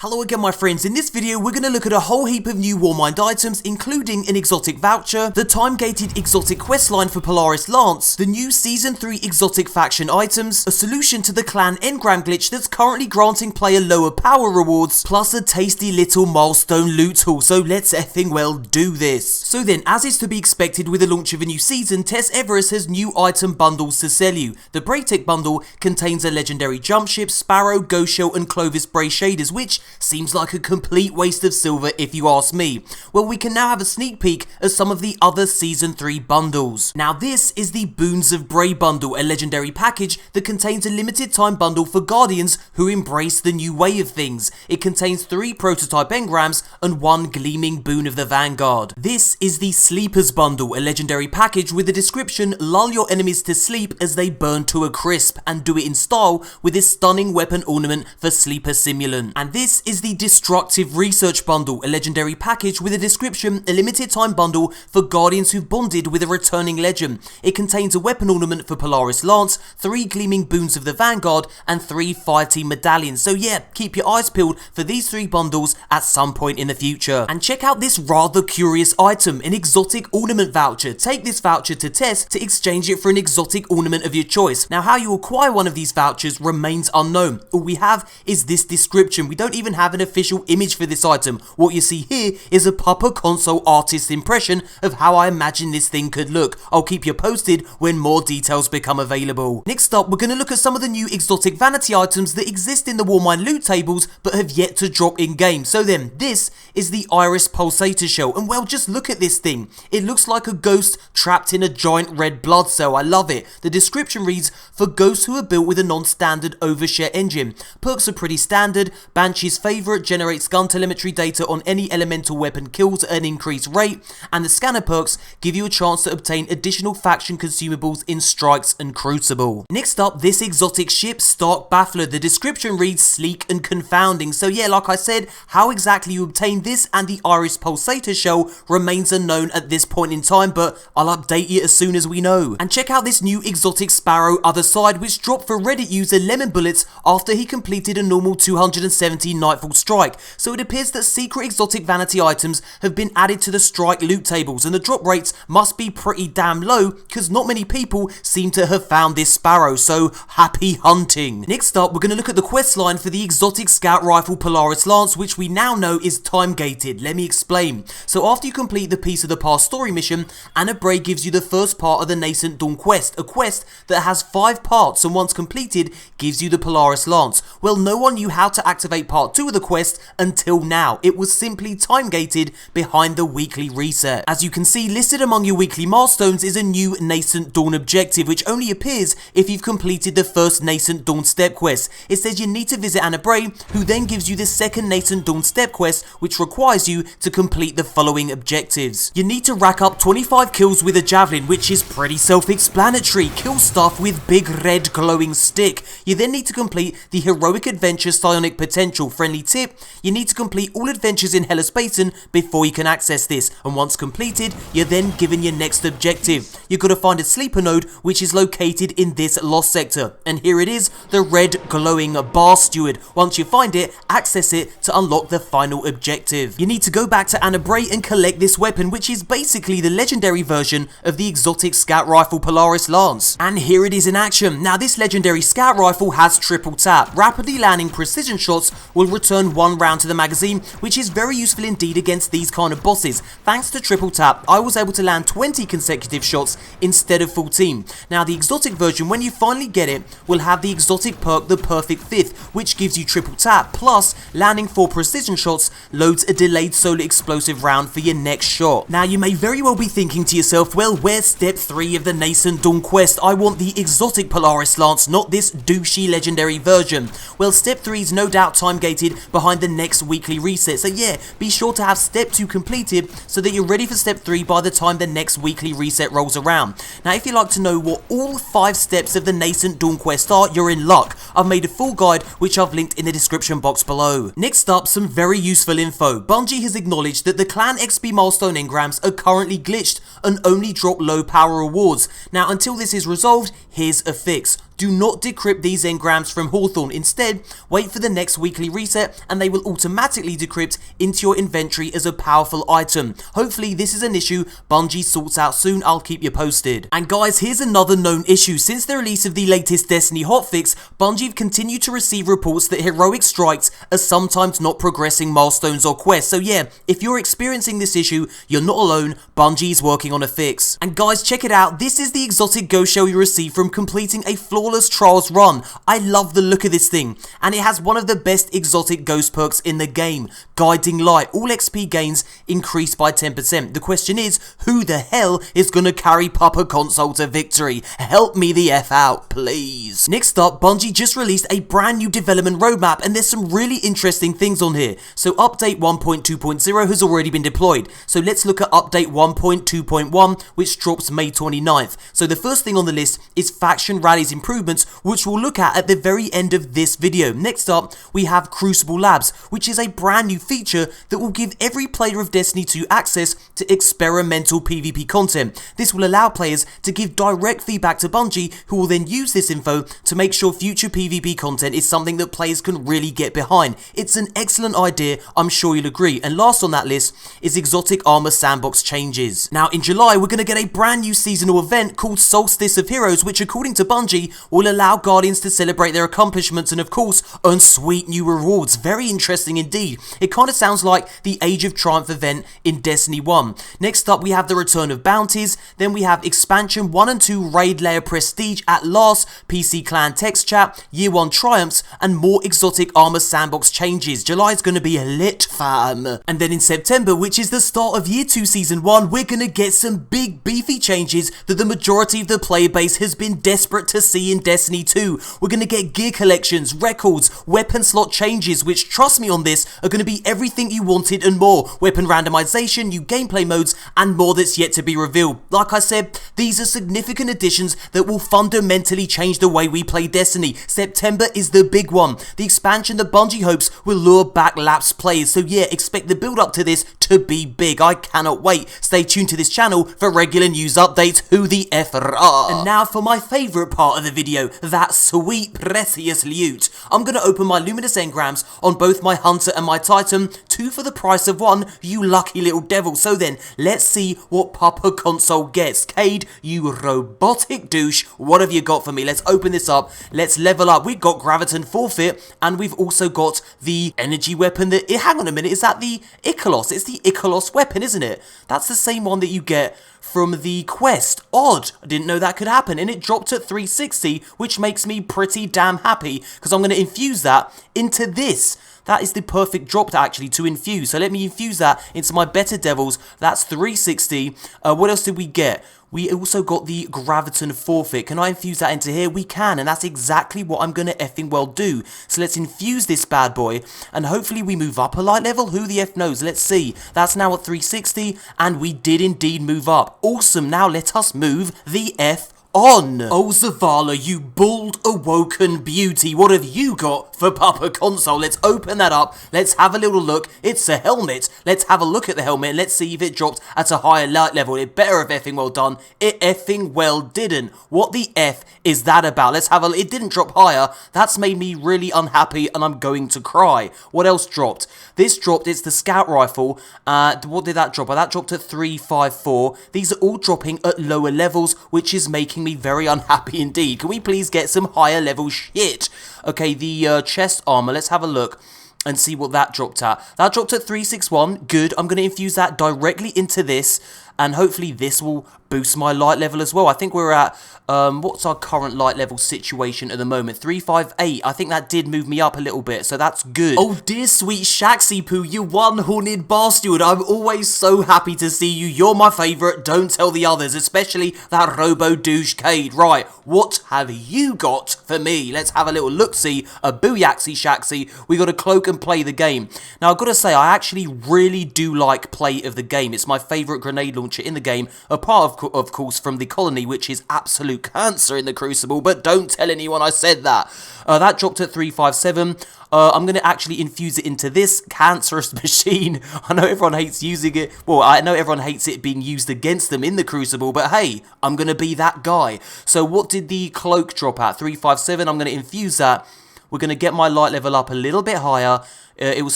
Hello again my friends, in this video we're going to look at a whole heap of new Warmind items including an exotic voucher, the time-gated exotic questline for Polaris Lance, the new Season 3 exotic faction items, a solution to the clan Engram glitch that's currently granting player lower power rewards, plus a tasty little Milestone loot haul, so let's effing well do this. So then, as is to be expected with the launch of a new season, Tess Everest has new item bundles to sell you. The Braytech bundle contains a legendary jump ship, Sparrow, Ghost Shell and Clovis Bray shaders, which seems like a complete waste of silver if you ask me. Well, we can now have a sneak peek at some of the other Season 3 bundles. Now this is the Boons of Bray bundle, a legendary package that contains a limited time bundle for Guardians who embrace the new way of things. It contains 3 prototype Engrams and 1 gleaming Boon of the Vanguard. This is the Sleepers bundle, a legendary package with the description lull your enemies to sleep as they burn to a crisp, and do it in style with this stunning weapon ornament for Sleeper Simulant. And this is the Destructive Research bundle, a legendary package with a description, a limited time bundle for Guardians who've bonded with a returning legend. It contains a weapon ornament for Polaris Lance, 3 gleaming Boons of the Vanguard and 3 fireteam medallions. So yeah, keep your eyes peeled for these 3 bundles at some point in the future. And check out this rather curious item, an exotic ornament voucher. Take this voucher to Tess to exchange it for an exotic ornament of your choice. Now how you acquire one of these vouchers remains unknown. All we have is this description. We don't even have an official image for this item. What you see here is a MoreConsole artist's impression of how I imagine this thing could look. I'll keep you posted when more details become available. Next up, we're going to look at some of the new exotic vanity items that exist in the Warmind loot tables but have yet to drop in game. So then, this is the Iris Pulsator shell, and well, just look at this thing. It looks like a ghost trapped in a giant red blood cell. I love it. The description reads, for ghosts who are built with a non-standard overshare engine. Perks are pretty standard. Banshee's favourite generates gun telemetry data on any elemental weapon kills at an increased rate, and the scanner perks give you a chance to obtain additional faction consumables in Strikes and Crucible. Next up, this exotic ship, Stark Baffler. The description reads sleek and confounding. So yeah, like I said, how exactly you obtain this and the Iris Pulsator shell remains unknown at this point in time, but I'll update you as soon as we know. And check out this new exotic Sparrow Other Side, which dropped for Reddit user Lemon Bullets after he completed a normal 270 Nightfall strike. So it appears that secret exotic vanity items have been added to the strike loot tables, and the drop rates must be pretty damn low because not many people seem to have found this Sparrow, so happy hunting. Next up, we're going to look at the quest line for the exotic scout rifle Polaris Lance, which we now know is time gated. Let me explain. So after you complete the Piece of the Past story mission, Anna Bray gives you the first part of the Nascent Dawn quest, a quest that has 5 parts, and once completed gives you the Polaris Lance. Well, no one knew how to activate part 2 of the quest until now. It was simply time gated behind the weekly reset. As you can see, listed among your weekly milestones is a new Nascent Dawn objective, which only appears if you've completed the first Nascent Dawn step quest. It says you need to visit Anna Bray, who then gives you the second Nascent Dawn step quest, which requires you to complete the following objectives. You need to rack up 25 kills with a javelin, which is pretty self-explanatory. Kill stuff with big red glowing stick. You then need to complete the Heroic Adventure Psionic Potential. Friendly tip, you need to complete all adventures in Hellas Basin before you can access this, and once completed, you're then given your next objective. You've got to find a sleeper node which is located in this lost sector, and here it is, the red glowing bar steward. Once you find it, access it to unlock the final objective. You need to go back to Anna Bray and collect this weapon, which is basically the legendary version of the exotic scout rifle Polaris Lance. And here it is in action. Now this legendary scout rifle has triple tap. Rapidly landing precision shots will return 1 round to the magazine, which is very useful indeed against these kind of bosses. Thanks to triple tap, I was able to land 20 consecutive shots instead of 14. Now the exotic version, when you finally get it, will have the exotic perk the Perfect Fifth, which gives you triple tap, plus landing 4 precision shots loads a delayed solar explosive round for your next shot. Now you may very well be thinking to yourself, well, where's step 3 of the Nascent Dawn quest? I want the exotic Polaris Lance, not this douchey legendary version. Well, step 3 is no doubt time gated behind the next weekly reset, so yeah, be sure to have step 2 completed so that you're ready for step 3 by the time the next weekly reset rolls around. Now if you'd like to know what all 5 steps of the Nascent Dawn quest are, you're in luck. I've made a full guide which I've linked in the description box below. Next up, some very useful info. Bungie has acknowledged that the Clan XP Milestone Engrams are currently glitched and only drop low power rewards. Now until this is resolved, here's a fix. Do not decrypt these engrams from Hawthorne. Instead, wait for the next weekly reset and they will automatically decrypt into your inventory as a powerful item. Hopefully this is an issue Bungie sorts out soon. I'll keep you posted. And guys, here's another known issue. Since the release of the latest Destiny hotfix, Bungie have continued to receive reports that heroic strikes are sometimes not progressing milestones or quests. So yeah, if you're experiencing this issue, you're not alone. Bungie is working on a fix. And guys, check it out. This is the exotic ghost shell you receive from completing a flawless trials run. I love the look of this thing, and it has one of the best exotic ghost perks in the game, Guiding Light. All XP gains increased by 10%. The question is, who the hell is gonna carry MoreConsole to victory? Help me the F out, please. Next up, Bungie just released a brand new development roadmap, and there's some really interesting things on here. So update 1.2.0 has already been deployed. So let's look at update 1.2.1, which drops May 29th. So the first thing on the list is faction rallies improvements, which we'll look at the very end of this video. Next up, we have Crucible Labs, which is a brand new feature that will give every player of Destiny 2 access to experimental PvP content. This will allow players to give direct feedback to Bungie, who will then use this info to make sure future PvP content is something that players can really get behind. It's an excellent idea, I'm sure you'll agree. And last on that list is exotic armor sandbox changes. Now in July, we're going to get a brand new seasonal event called Solstice of Heroes, which according to Bungie will allow Guardians to celebrate their accomplishments and of course earn sweet new rewards. Very interesting indeed. It kind of sounds like the Age of Triumph event in Destiny 1. Next up, we have the Return of Bounties. Then we have Expansion 1 and 2 Raid Layer Prestige at last, PC Clan Text Chat, Year 1 Triumphs, and more exotic armor sandbox changes. July is going to be lit, fam. And then in September, which is the start of Year 2 Season 1, we're going to get some big beefy changes that the majority of the player base has been desperate to see in Destiny 2. We're going to get gear collections, records, weapon slot changes, which, trust me on this, are going to be everything you wanted and more. Weapon randomization, new gameplay modes, and more that's yet to be revealed. Like I said, these are significant additions that will fundamentally change the way we play Destiny. September is the big one. The expansion that Bungie hopes will lure back lapsed players. So yeah, expect the build up to this to be big. I cannot wait. Stay tuned to this channel for regular news updates. Who the F are. And now for my favourite part of the video, that sweet precious loot. I'm going to open my Luminous Engrams on both my Hunter and my Titan, 2 for the price of 1, you lucky little devil. So then, let's see what MoreConsole gets. Cade, you robotic douche, what have you got for me? Let's open this up, let's level up. We've got Graviton Forfeit, and we've also got the energy weapon that, hang on a minute, is that the Icalos? It's the Icalos weapon, isn't it? That's the same one that you get from the quest. Odd, I didn't know that could happen, and it dropped at 360, which makes me pretty damn happy, because I'm going to infuse that into this. That is the perfect drop actually to infuse. So let me infuse that into my Better Devils. That's 360. What else did we get? We also got the Graviton Forfeit. Can I infuse that into here? We can, and that's exactly what I'm going to effing well do. So let's infuse this bad boy, and hopefully we move up a light level. Who the F knows? Let's see. That's now at 360, and we did indeed move up. Awesome. Now let us move the F on. Oh Zavala, you bald awoken beauty, what have you got for MoreConsole? Let's open that up, let's have a little look. It's a helmet. Let's have a look at the helmet and let's see if it dropped at a higher light level. It better have effing well done. It effing well didn't. What the F is that about? Let's have a look. It didn't drop higher. That's made me really unhappy and I'm going to cry. What else dropped? This dropped, it's the Scout Rifle. What did that drop? That dropped at 354. These are all dropping at lower levels, which is making me very unhappy indeed. Can we please get some higher level shit? Okay, the chest armor, let's have a look and see what that dropped at. That dropped at 361. Good. I'm going to infuse that directly into this, and hopefully this will boost my light level as well. I think we're at, what's our current light level situation at the moment? 358. I think that did move me up a little bit, so that's good. Oh dear sweet Shaxi Poo, you one-horned bastard. I'm always so happy to see you. You're my favourite. Don't tell the others, especially that robo douche Cade. Right, what have you got for me? Let's have a little look-see. A booyaxy Shaxi. We got to cloak and play the game. Now, I've got to say, I actually really do like play of the game. It's my favourite grenade launcher launcher in the game, apart of course from the colony, which is absolute cancer in the Crucible, but don't tell anyone I said that. That dropped at 357. I'm going to actually infuse it into this cancerous machine. I know everyone hates using it. Well, I know everyone hates it being used against them in the Crucible, but hey, I'm going to be that guy. So what did the cloak drop at? 357. I'm going to infuse that. We're going to get my light level up a little bit higher. It was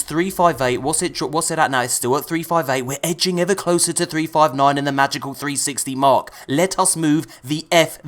358. What's it at now? It's still at 358. We're edging ever closer to 359 and the magical 360 mark. Let us move the F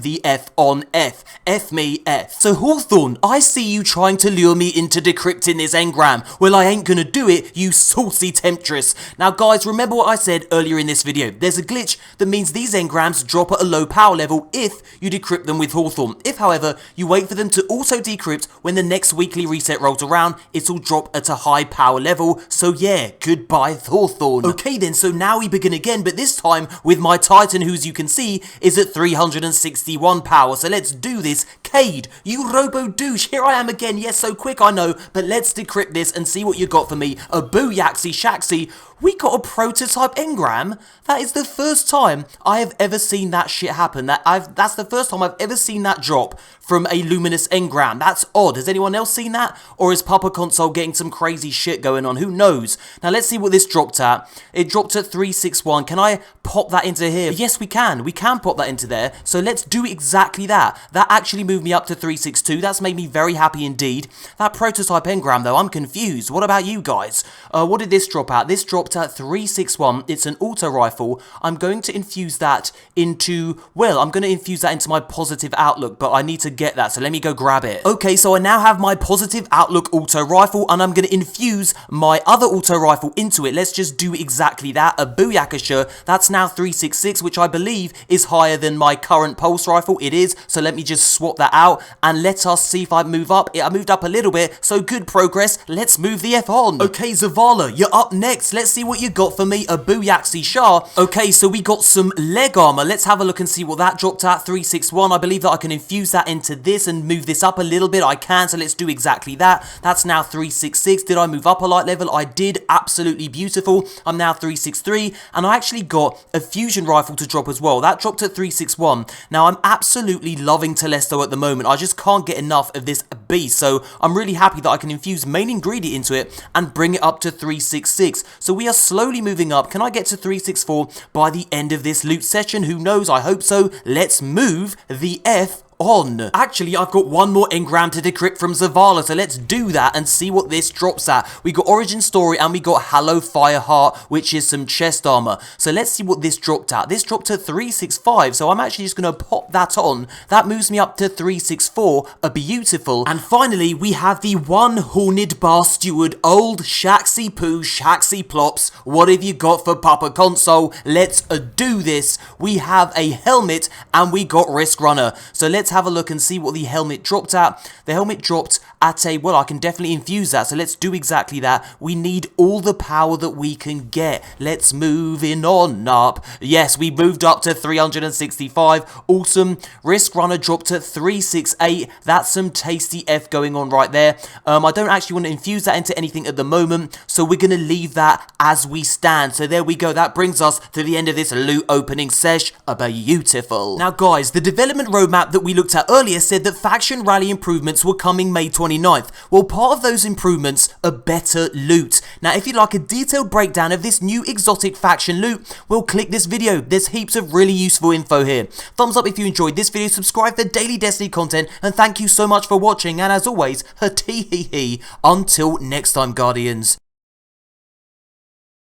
on F. F me F. So Hawthorne, I see you trying to lure me into decrypting this engram. Well, I ain't gonna do it, you saucy temptress. Now guys, remember what I said earlier in this video. There's a glitch that means these engrams drop at a low power level if you decrypt them with Hawthorne. If, however, you wait for them to auto decrypt when the next weekly reset rolls around, it'll drop at a high power level, so yeah, goodbye Hawthorne. Okay then, so now we begin again, but this time with my Titan, who as you can see is at 361 power, so let's do this. Cade, you robo-douche, here I am again, yes, so quick I know, but let's decrypt this and see what you got for me. A booyaxy shaxy. We got a prototype engram. That is the first time I have ever seen that shit happen. That's the first time I've ever seen that drop from a luminous engram. That's odd. Has anyone else seen that? Or is MoreConsole getting some crazy shit going on? Who knows? Now let's see what this dropped at. It dropped at 361. Can I pop that into here? Yes, we can. We can pop that into there. So let's do exactly that. That actually moved me up to 362. That's made me very happy indeed. That prototype engram though, I'm confused. What about you guys? What did this drop at? This dropped at 361. It's an auto rifle. I'm going to infuse that into, well, I'm going to infuse that into my positive outlook, but I need to get that, so let me go grab it. Okay, so I now have my positive outlook auto rifle, and I'm going to infuse my other auto rifle into it. Let's just do exactly that. A booyakasha. That's now 366, which I believe is higher than my current pulse rifle. It is, so let me just swap that out, and let us see if I move up. I moved up a little bit, so good progress. Let's move the F on. Okay, Zavala, you're up next. Let's see what you got for me. A booyaxy Shah. Okay, so we got some leg armor. Let's have a look and see what that dropped at. 361. I believe that I can infuse that into this and move this up a little bit. I can, so let's do exactly that. That's now 366. Did I move up a light level? I did. Absolutely beautiful. I'm now 363, and I actually got a fusion rifle to drop as well. That dropped at 361. Now, I'm absolutely loving Telesto at the moment. I just can't get enough of this beast, so I'm really happy that I can infuse main ingredient into it and bring it up to 366. So we are slowly moving up. Can I get to 364 by the end of this loot session? Who knows? I hope so. Let's move the F on. Actually, I've got one more engram to decrypt from Zavala, so let's do that and see what this drops at. We got Origin Story and we got Hallow Fireheart, which is some chest armor. So let's see what this dropped at. This dropped to 365, so I'm actually just going to pop that on. That moves me up to 364, a beautiful. And finally, we have the one horned bar steward, old Shaxy Poo, Shaxy Plops. What have you got for MoreConsole? Let's do this. We have a helmet and we got Risk Runner. So let's have a look and see what the helmet dropped at. The helmet dropped at a, well, I can definitely infuse that, so let's do exactly that. We need all the power that we can get. Let's move in on up. Yes, we moved up to 365. Awesome. Risk Runner dropped at 368. That's some tasty F going on right there. I don't actually want to infuse that into anything at the moment, so we're going to leave that as we stand. So there we go. That brings us to the end of this loot opening sesh. Beautiful. Now guys, the development roadmap that we looked at earlier said that faction rally improvements were coming May 29th. Well, part of those improvements are better loot. Now, if you'd like a detailed breakdown of this new exotic faction loot, well, click this video. There's heaps of really useful info here. Thumbs up if you enjoyed this video, subscribe for daily Destiny content, and thank you so much for watching, and as always, a tee hee hee. Until next time, Guardians.